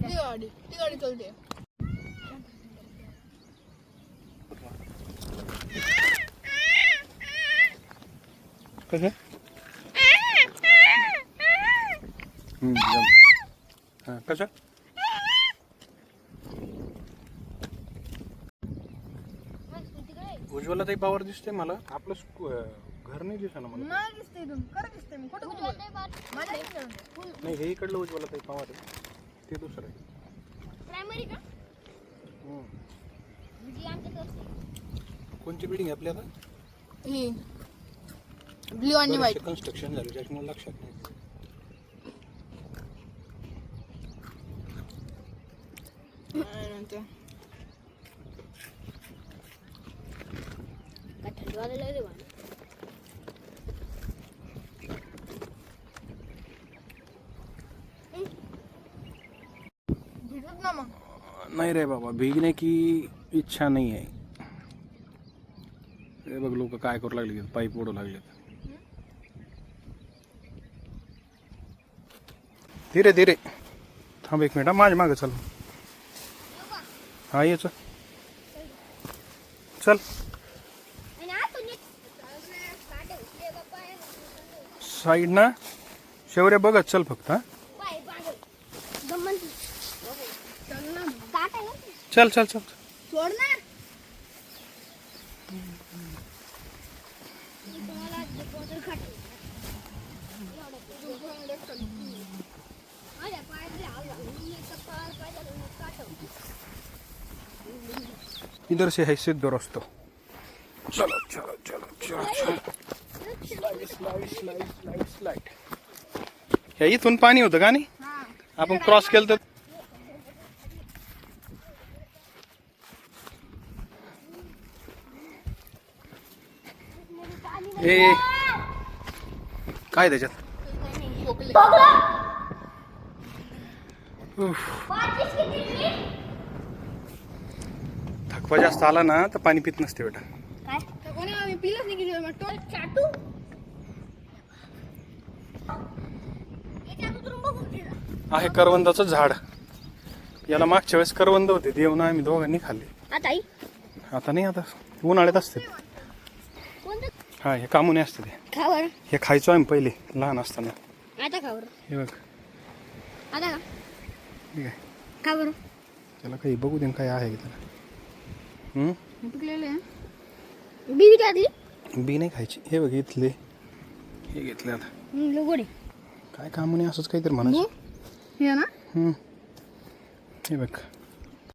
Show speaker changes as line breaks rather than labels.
आहे ती गाडी चलते.
कसं कसं उज्ज्वला ताई पावर दिसते मला. आपलं घर नाही दिसत ना मला.
नाही दिसते इथून. खरं दिसते. मी खोटं बोलतो.
नाही हे इकडलं उज्ज्वला ताई पावर आहे, ते दुसरं आहे.
प्रायमरी का? म्हणजे आमच्याकडे
कोणती बिल्डिंग आहे आपल्या आता?
ही ब्ल्यू आणि व्हाईट.
कन्स्ट्रक्शन झालं त्याच्यामुळे लक्षात नाही.
काय थंडी वाजायला लागली बा.
भिजत ना मग.
नाही रे बाबा, भिगने की इच्छा नाही आहे. हे बघ लोक काय करू लागले, पाईप ओढू लागले. धीरे धीरे थांब एक मिनिट. माझ्या मागं चल. हा ये चल चल.
आणि आता नीट काटे उचले बाबा.
साईड ना शेवऱ्या बघत चल फक्त. हा
पाय बागल गमन
चल ना.
काटा ना.
चल चल चल.
सोड ना.
तुम्हाला बोतल खाटे. अरे पाय आला. मी तर पाय काटव.
इधर से है सिद्ध रास्ता. चलो चलो चलो चलो चलो. Slide slide slide slide slide. ह्या इथून पाणी होतं का नाही? आपण क्रॉस केलं तर. ए काय त्याच्यात? थकवा जास्त आला ना तर पाणी पित नसते बेटा.
काय?
कोणी आम्ही पिलंच नाही की टोल
चाटू. याच्या उतरून बघू तिला.
आहे करवंदाचं झाड. याला मागच्या वेळेस करवंद होते, देऊन आम्ही दोघांनी खाल्ले.
आता आई
आता नाही, आता उन्हाळ्यात असते.
कोणतं?
हा हे कामुने असते ते.
खा बरं.
हे खायचो आम्ही पहिले लहान असताना.
आता खा बरं.
हे बघ
आता का?
ठीक आहे.
खा बरं.
त्याला काही बघू दे काय आहे की त्याला.
पिकलेले आहे.
बीबी टाकली.
बी नाही खायची. हे बघ इथले हे घेतले आता.
गोडे.
काय कामुने असंच काहीतरी म्हणायचं.
हे ना.
हे बघ